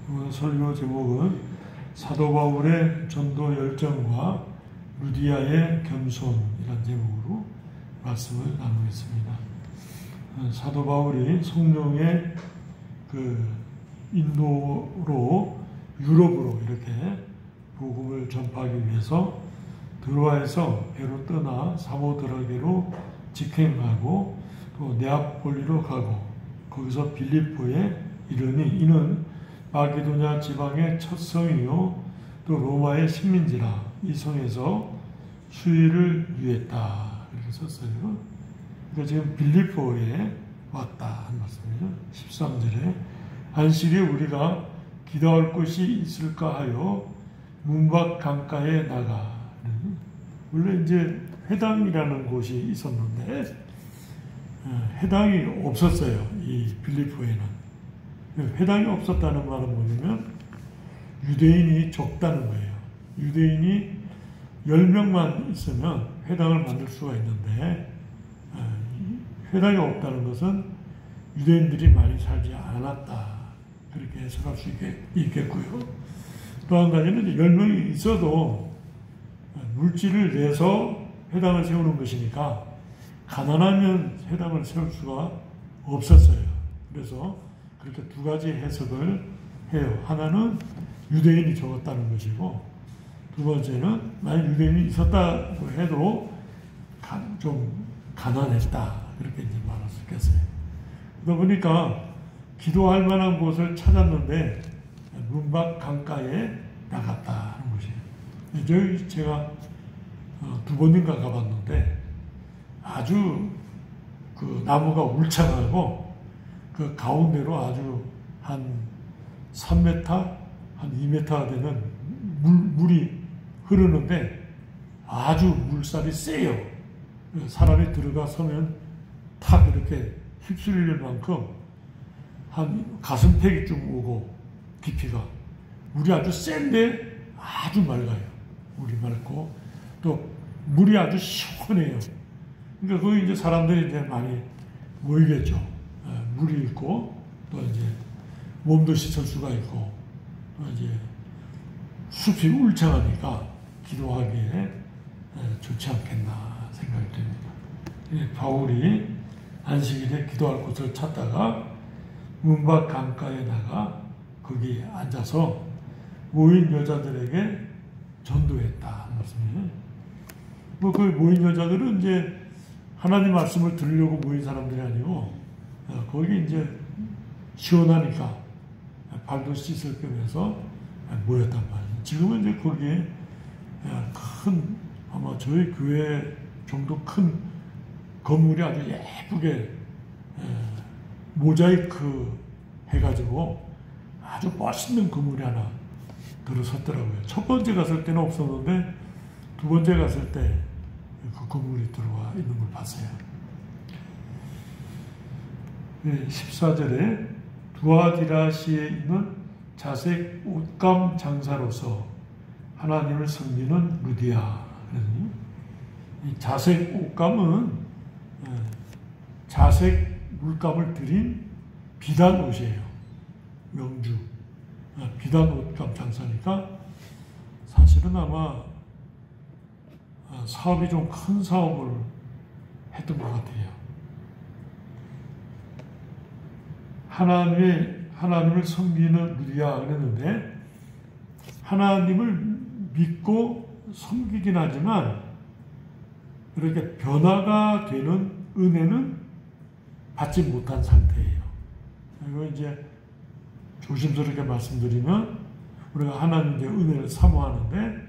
오늘 설교 제목은 사도 바울의 전도 열정과 루디아의 겸손이라는 제목으로 말씀을 나누겠습니다. 사도 바울이 성령의 인도로 유럽으로 이렇게 복음을 전파하기 위해서 드로아에서 배로 떠나 사모드라게로 직행하고 또 네아폴리로 가고 거기서 빌립보에 이르니 이는 마게도냐 지방의 첫 성이요 또 로마의 식민지라 이 성에서 수의를 위했다 이렇게 썼어요. 그러니까 지금 빌립보에 왔다 한 말씀이죠. 13절에 안식에 우리가 기도할 곳이 있을까 하여 문밖 강가에 나가. 원래 이제 회당이라는 곳이 있었는데 회당이 없었어요. 이 빌립보에는. 회당이 없었다는 말은 뭐냐면 유대인이 적다는 거예요. 유대인이 10명만 있으면 회당을 만들 수가 있는데 회당이 없다는 것은 유대인들이 많이 살지 않았다. 그렇게 해석할 수 있겠고요. 또 한 가지는 10명이 있어도 물질을 내서 회당을 세우는 것이니까 가난하면 회당을 세울 수가 없었어요. 그래서 그렇게 두 가지 해석을 해요. 하나는 유대인이 적었다는 것이고 두 번째는 만약 유대인이 있었다고 해도 좀 가난했다. 그렇게 이제 말할 수 있겠어요. 그러다 보니까 기도할 만한 곳을 찾았는데 문밖 강가에 나갔다 하는 것이에요. 저희 제가 두 번인가 가봤는데 아주 나무가 울창하고 그 가운데로 아주 한 3m, 한 2m 되는 물이 흐르는데 아주 물살이 세요. 사람이 들어가 서면 탁 이렇게 휩쓸릴 만큼 한 가슴팩이쯤 오고 깊이가 물이 아주 센데 아주 맑아요. 물이 맑고 또 물이 아주 시원해요. 그러니까 거기 이제 사람들이 이제 많이 모이겠죠. 물이 있고 또 이제 몸도 씻을 수가 있고 또 이제 숲이 울창하니까 기도하기에 좋지 않겠나 생각이 됩니다. 바울이 안식일에 기도할 곳을 찾다가 문밖 강가에 나가 거기 앉아서 모인 여자들에게 전도했다 말씀이에요. 그 모인 여자들은 이제 하나님 말씀을 들으려고 모인 사람들이 아니고 거기 이제 시원하니까 발도 씻을 겸해서 모였단 말이에요. 지금은 이제 거기에 아마 저희 교회 정도 큰 건물이 아주 예쁘게 모자이크 해가지고 아주 멋있는 건물이 하나 들어섰더라고요. 첫 번째 갔을 때는 없었는데 두 번째 갔을 때 그 건물이 들어와 있는 걸 봤어요. 14절에 두아디라시에 있는 자색 옷감 장사로서 하나님을 섬기는 루디아. 이 자색 옷감은 자색 물감을 들인 비단 옷이에요. 명주. 비단 옷감 장사니까 사실은 아마 사업이 좀 큰 사업을 했던 것 같아요. 하나님을 섬기는 루디아 그랬는데 하나님을 믿고 섬기긴 하지만 이렇게 변화가 되는 은혜는 받지 못한 상태예요. 이거 이제 조심스럽게 말씀드리면 우리가 하나님의 은혜를 사모하는데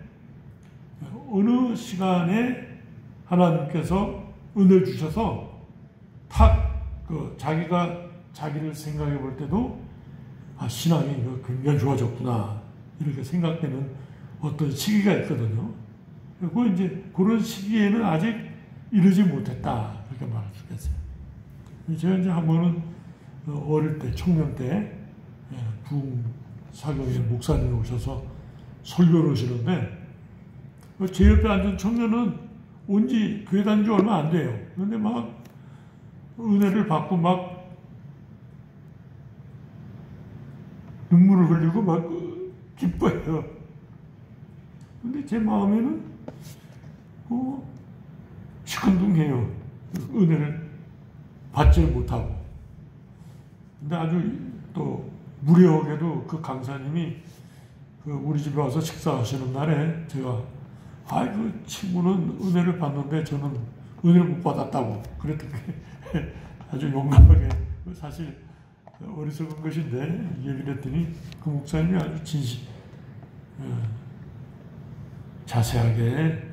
어느 시간에 하나님께서 은혜를 주셔서 자기가 자기를 생각해 볼 때도 신앙이 굉장히 좋아졌구나 이렇게 생각되는 어떤 시기가 있거든요. 그리고 이제 그런 시기에는 아직 이르지 못했다 그렇게 말할 수 있겠어요. 제가 이제 한 번은 어릴 때 청년 때 부흥 사경에 목사님이 오셔서 설교를 하시는데 제 옆에 앉은 청년은 온지 교회 다닌 지 얼마 안 돼요. 그런데 막 은혜를 받고 막 눈물을 흘리고 막 기뻐해요. 근데 제 마음에는 시큰둥해요. 은혜를 받지를 못하고. 근데 아주 또 무례하게도 그 강사님이 우리 집에 와서 식사하시는 날에 제가 그 친구는 은혜를 받는데 저는 은혜를 못 받았다고 그랬던 게 아주 용감하게, 사실 어리석은 것인데 얘기를 했더니 그 목사님이 아주 자세하게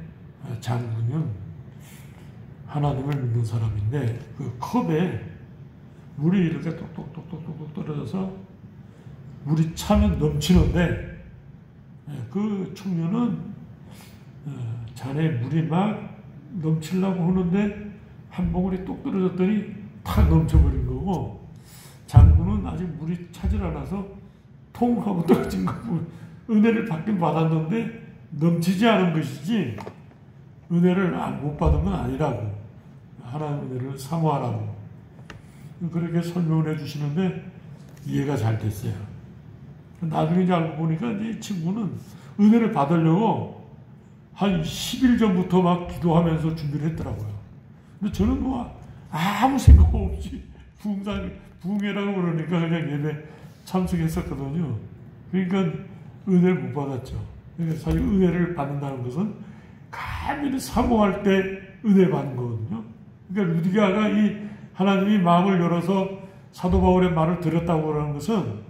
장군은 하나님을 믿는 사람인데 그 컵에 물이 이렇게 똑똑똑똑똑 떨어져서 물이 차면 넘치는데 그 청년은 잔에 물이 막 넘치려고 하는데 한 봉우리 똑 떨어졌더니 탁 넘쳐버린 거고, 장군은 아직 물이 차질 않아서 통 하고 떨어진 거고, 은혜를 받긴 받았는데 넘치지 않은 것이지 은혜를 못 받은 건 아니라고, 하나님 은혜를 사모하라고 그렇게 설명을 해주시는데 이해가 잘 됐어요. 나중에 이제 알고 보니까 이제 이 친구는 은혜를 받으려고 한 10일 전부터 막 기도하면서 준비를 했더라고요. 근데 저는 아무 생각 없이 부흥회라고 그러니까 그냥 예배 참석했었거든요. 그러니까 은혜를 못 받았죠. 그러니까 사실 은혜를 받는다는 것은 감히 사모할 때 은혜 받는 거거든요. 그러니까 루디게아가 이 하나님이 마음을 열어서 사도 바울의 말을 들었다고 하는 것은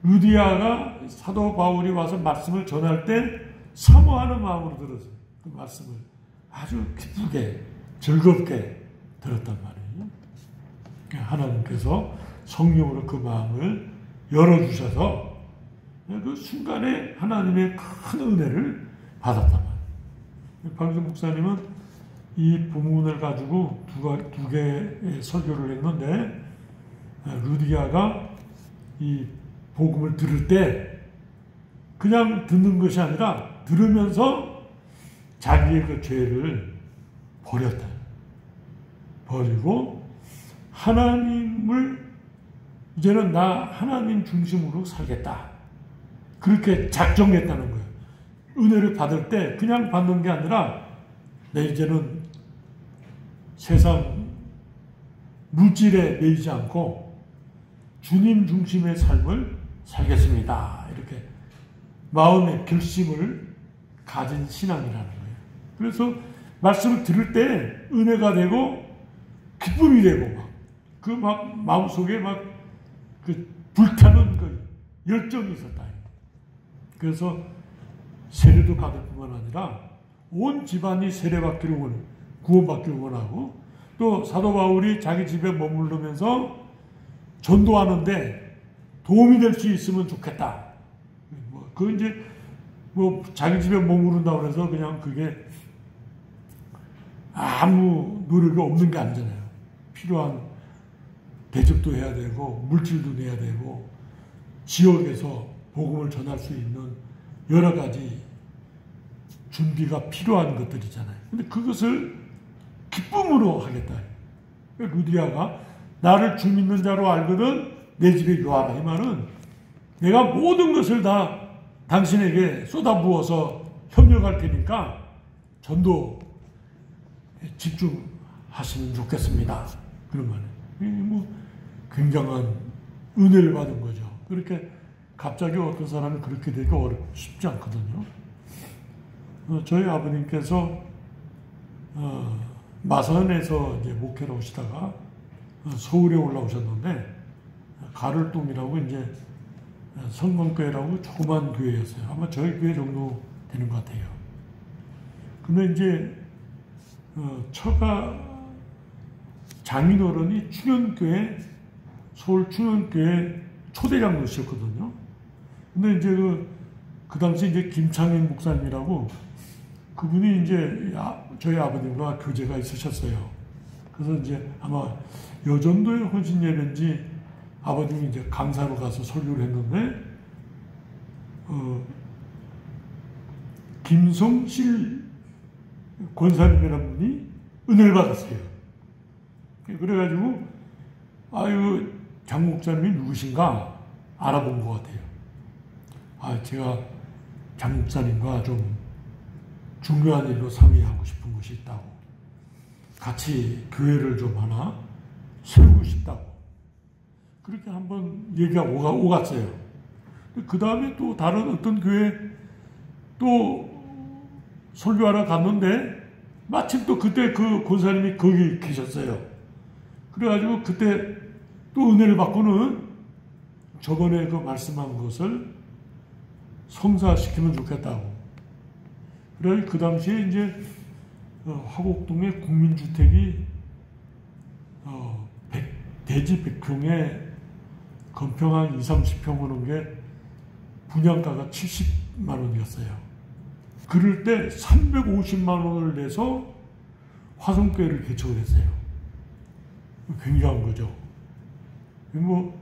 루디게아가 사도 바울이 와서 말씀을 전할 때 사모하는 마음으로 들었어요. 그 말씀을 아주 기쁘게 즐겁게 들었단 말이에요. 하나님께서 성령으로 그 마음을 열어주셔서 그 순간에 하나님의 큰 은혜를 받았단 말이에요. 박윤 목사님은 이 부문을 가지고 두 개의 설교를 했는데, 루디게아가 이 복음을 들을 때 그냥 듣는 것이 아니라 들으면서 자기의 그 죄를 버렸다. 버리고 하나님을 이제는 나 하나님 중심으로 살겠다. 그렇게 작정했다는 거예요. 은혜를 받을 때 그냥 받는 게 아니라 내 이제는 세상 물질에 매이지 않고 주님 중심의 삶을 살겠습니다. 이렇게 마음의 결심을 가진 신앙이라는 거예요. 그래서 말씀을 들을 때 은혜가 되고 기쁨이 되고 막 마음속에 막 그 불타는 그 열정이 있었다. 그래서 세례도 받을 뿐만 아니라 온 집안이 세례받기를 구원받기를 원하고, 또 사도 바울이 자기 집에 머무르면서 전도하는데 도움이 될 수 있으면 좋겠다. 그 이제 자기 집에 머무른다고 해서 그냥 그게 아무 노력이 없는 게 아니잖아요. 필요한 대접도 해야 되고 물질도 내야 되고 지역에서 복음을 전할 수 있는 여러 가지 준비가 필요한 것들이잖아요. 근데 그것을 기쁨으로 하겠다. 루디게아가 나를 주 믿는 자로 알거든 내 집에 요하라. 이 말은 내가 모든 것을 다 당신에게 쏟아부어서 협력할 테니까 전도 집중하시면 좋겠습니다. 그런 말이에요. 굉장한 은혜를 받은 거죠. 그렇게 갑자기 어떤 사람이 그렇게 되기가 쉽지 않거든요. 저희 아버님께서 마산에서 이제 목회를 오시다가 서울에 올라오셨는데, 가를동이라고 이제 성공교회라고 조그만 교회였어요. 아마 저희 교회 정도 되는 것 같아요. 근데 이제 처가 장인어른이 충현교회, 서울 충현교회 초대장로셨거든요. 근데 이제 그 당시 이제 김창현 목사님이라고 그분이 이제 저희 아버님과 교제가 있으셨어요. 그래서 이제 아마 여전도의 혼신 예배인지 아버님이 이제 강사로 가서 설교를 했는데, 김성실 권사님이라는 분이 은혜를 받았어요. 그래가지고 장 목사님이 누구신가 알아본 것 같아요. 아, 제가 장 목사님과 좀 중요한 일로 상의하고 싶은 것이 있다고. 같이 교회를 좀 하나 세우고 싶다고. 그렇게 한번 얘기가 오갔어요. 그 다음에 또 다른 어떤 교회 또 설교하러 갔는데 마침 또 그때 그 권사님이 거기 계셨어요. 그래가지고 그때 또 은혜를 받고는 저번에 그 말씀한 것을 성사시키면 좋겠다고. 그래서 그 당시에 이제 화곡동에 국민주택이 대지 100평에 건평 한 20, 30평 오는 게 분양가가 70만 원이었어요. 그럴 때 350만 원을 내서 화성교회를 개척을 했어요. 굉장한 거죠. 그리고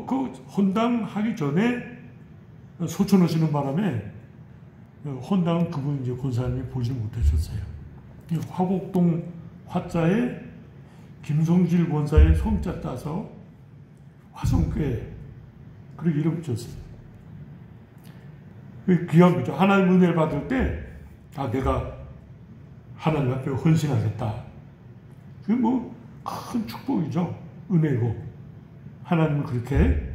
그 헌당하기 전에 소천하시는 바람에 헌당은 그분 이제 권사님이 보지 못하셨어요. 화곡동 화자에 김성질 권사의 성자 따서 화성교회 그렇게 이름 붙였어요. 귀한 거죠. 하나님 은혜를 받을 때 내가 하나님 앞에 헌신하겠다. 그게 큰 축복이죠. 은혜고 하나님은 그렇게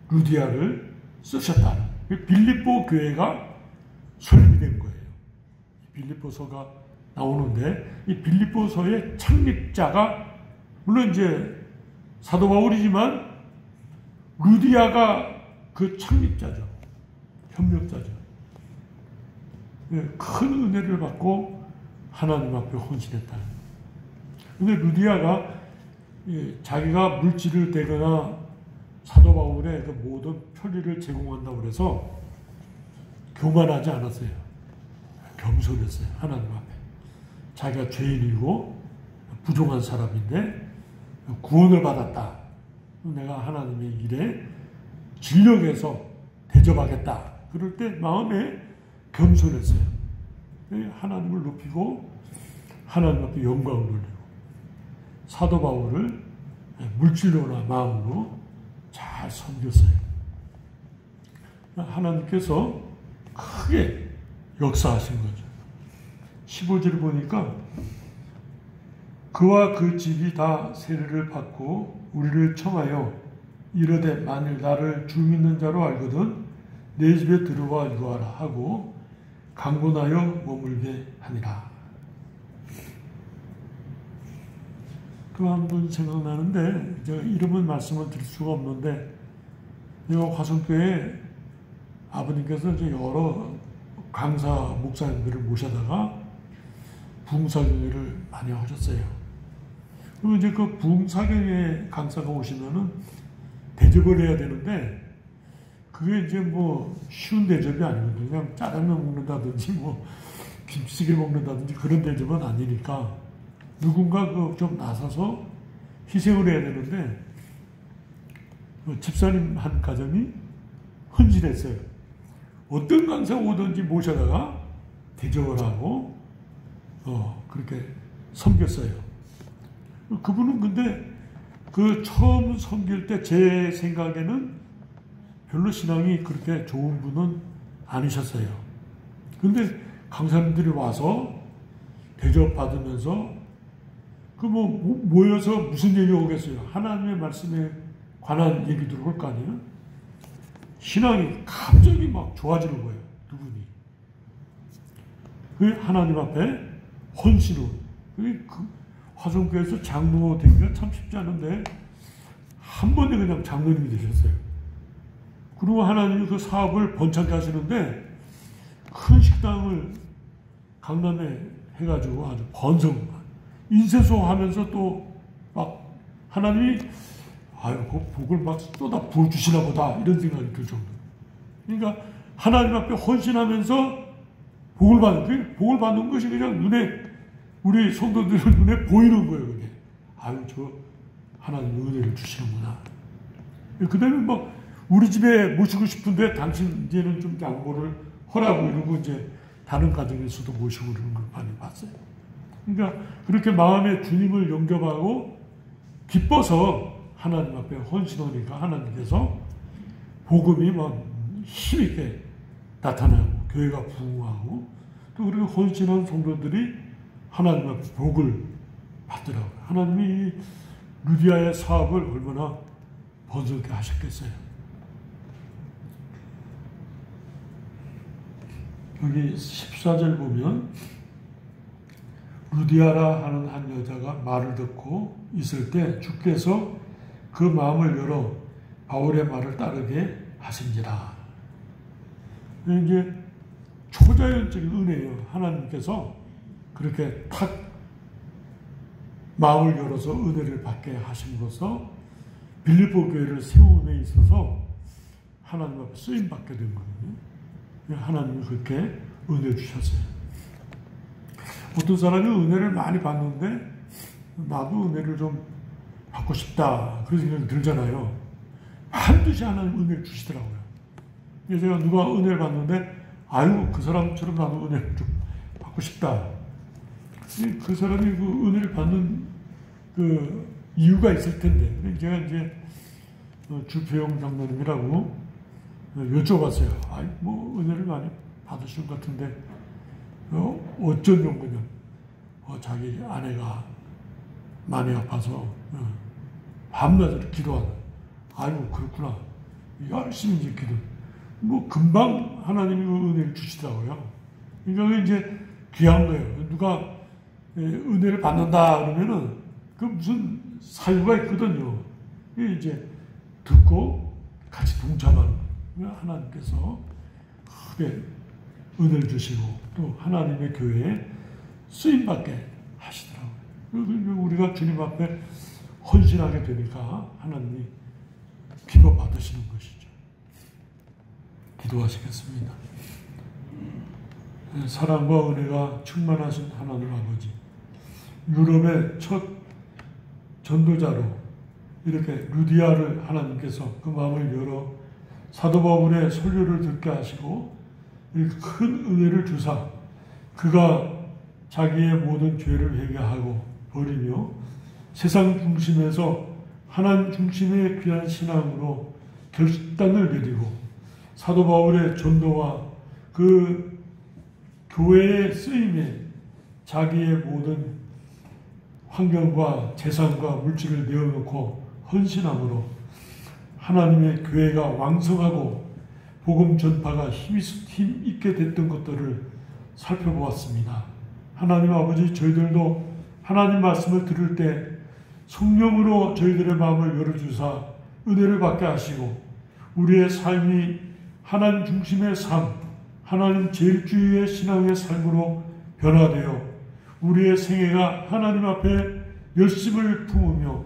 루디아를 쓰셨다. 빌립보 교회가 설립된 거예요. 빌립보서가 나오는데 이 빌립보서의 창립자가 물론 이제 사도 바울이지만 루디아가 그 창립자죠. 협력자죠. 큰 은혜를 받고 하나님 앞에 헌신했다. 근데 루디아가 자기가 물질을 대거나 사도 바울의 그 모든 편리를 제공한다고 해서 교만하지 않았어요. 겸손했어요. 하나님 앞에. 자기가 죄인이고 부족한 사람인데 구원을 받았다. 내가 하나님의 일에 진력해서 대접하겠다. 그럴 때 마음에 겸손했어요. 하나님을 높이고 하나님 앞에 영광을 돌리고 사도 바울을 물질로나 마음으로 잘 섬겼어요. 하나님께서 크게 역사하신 거죠. 15절을 보니까 그와 그 집이 다 세례를 받고 우리를 청하여 이르되 만일 나를 주 믿는 자로 알거든 내 집에 들어와 유하라 하고 강권하여 머물게 하니라. 그 한 분 생각나는데 제가 이름은 말씀을 드릴 수가 없는데 화성교회 아버님께서 이제 여러 강사 목사님들을 모셔다가 부흥사경회를 많이 하셨어요. 그리고 이제 그 부흥사경회 강사가 오시면은 대접을 해야 되는데 그게 이제 쉬운 대접이 아니거든요. 그냥 짜장면 먹는다든지 김치찌개 먹는다든지 그런 대접은 아니니까 누군가 좀 나서서 희생을 해야 되는데 집사님 한 가정이 헌신했어요. 어떤 강사가 오든지 모셔다가 대접을 하고 그렇게 섬겼어요. 그분은 근데 그 처음 섬길 때 제 생각에는 별로 신앙이 그렇게 좋은 분은 아니셨어요. 근데 강사님들이 와서 대접받으면서 모여서 무슨 얘기 오겠어요? 하나님의 말씀에 관한 얘기들을 할 거 아니에요? 신앙이 갑자기 막 좋아지는 거예요. 그분이. 그 하나님 앞에 헌신으로. 화성교회에서 장로 되기가 참 쉽지 않은데 한 번에 그냥 장로님이 되셨어요. 그리고 하나님이 그 사업을 번창케 하시는데 큰 식당을 강남에 해가지고 아주 번성 인쇄소 하면서 또 막 하나님이 그 복을 막 쏟아 부어주시나 보다 이런 생각이 들 정도. 그러니까 하나님 앞에 헌신하면서 복을 받는 것이 그냥 우리 성도들 눈에 보이는 거예요. 그게. 저 하나님 은혜를 주시는구나. 그 다음에 우리 집에 모시고 싶은데 당신 이제는 좀 양보를 하라고 이러고 이제 다른 가정에서도 모시고 그러는 걸 많이 봤어요. 그러니까 그렇게 마음에 주님을 영접하고 기뻐서 하나님 앞에 헌신하니까 하나님께서 복음이 막 힘있게 나타나고 교회가 부흥하고 또 그리고 헌신한 성도들이 하나님 앞에 복을 받더라고요. 하나님이 루디아의 사업을 얼마나 번성케 하셨겠어요. 여기 14절 보면 루디아라 하는 한 여자가 말을 듣고 있을 때 주께서 그 마음을 열어 바울의 말을 따르게 하신지라. 이제 초자연적인 은혜예요. 하나님께서 그렇게 탁 마음을 열어서 은혜를 받게 하신 것으로 빌립보 교회를 세움에 있어서 하나님 앞에 쓰임 받게 된 거예요. 하나님이 그렇게 은혜 주셨어요. 어떤 사람이 은혜를 많이 받는데 나도 은혜를 좀 받고 싶다 그런 생각이 들잖아요. 반드시 하나님 은혜를 주시더라고요. 제가 누가 은혜를 받는데 아유 그 사람처럼 나도 은혜를 좀 받고 싶다. 그 사람이 그 은혜를 받는 그 이유가 있을 텐데 제가 이제 주표영 장로님이라고 여쭤봤어요. 아이 뭐 은혜를 많이 받으신 것 같은데 어쩐 연고냐. 자기 아내가 많이 아파서 밤낮으로 기도하다. 아이고 그렇구나. 열심히 이제 기도. 뭐 금방 하나님이 은혜를 주시더라고요. 그러니까 이제 귀한 거예요. 누가 은혜를 받는다 그러면은 그 무슨 사유가 있거든요. 이제 듣고 같이 동참하는 거예요. 하나님께서 크게 은혜를 주시고 또 하나님의 교회에 쓰임받게 하시더라고요. 우리가 주님 앞에 헌신하게 되니까 하나님이 기도 받으시는 것이죠. 기도하시겠습니다. 사랑과 은혜가 충만하신 하나님 아버지, 유럽의 첫 전도자로 이렇게 루디아를 하나님께서 그 마음을 열어 사도 바울의 설교를 듣게 하시고 이렇게 큰 은혜를 주사 그가 자기의 모든 죄를 회개하고 버리며 세상 중심에서 하나님 중심의 귀한 신앙으로 결단을 내리고 사도 바울의 전도와 그 교회의 쓰임에 자기의 모든 환경과 재산과 물질을 내어놓고 헌신함으로 하나님의 교회가 왕성하고 복음 전파가 힘있게 됐던 것들을 살펴보았습니다. 하나님 아버지, 저희들도 하나님 말씀을 들을 때 성령으로 저희들의 마음을 열어주사 은혜를 받게 하시고 우리의 삶이 하나님 중심의 삶, 하나님 제일주의의 신앙의 삶으로 변화되어 우리의 생애가 하나님 앞에 열심을 품으며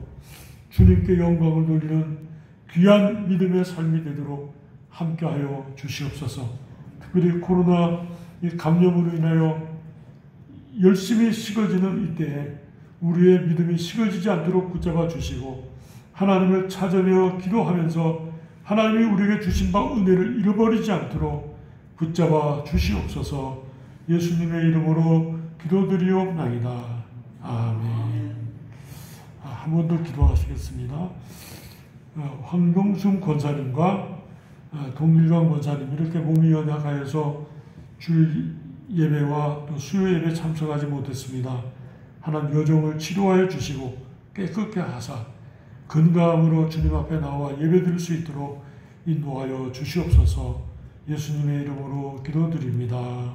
주님께 영광을 돌리는 귀한 믿음의 삶이 되도록 함께하여 주시옵소서. 특별히 코로나 감염으로 인하여 열심히 식어지는 이때에 우리의 믿음이 식어지지 않도록 붙잡아 주시고 하나님을 찾으며 기도하면서 하나님이 우리에게 주신 바 은혜를 잃어버리지 않도록 붙잡아 주시옵소서. 예수님의 이름으로 기도드리옵나이다. 아멘. 한 번 더 기도하시겠습니다. 황동순 권사님과 동일강 권사님 이렇게 몸이 연약하여서 주일 예배와 또 수요 예배 참석하지 못했습니다. 하나님 여정을 치료하여 주시고 깨끗게 하사 건강함으로 주님 앞에 나와 예배드릴 수 있도록 인도하여 주시옵소서. 예수님의 이름으로 기도드립니다.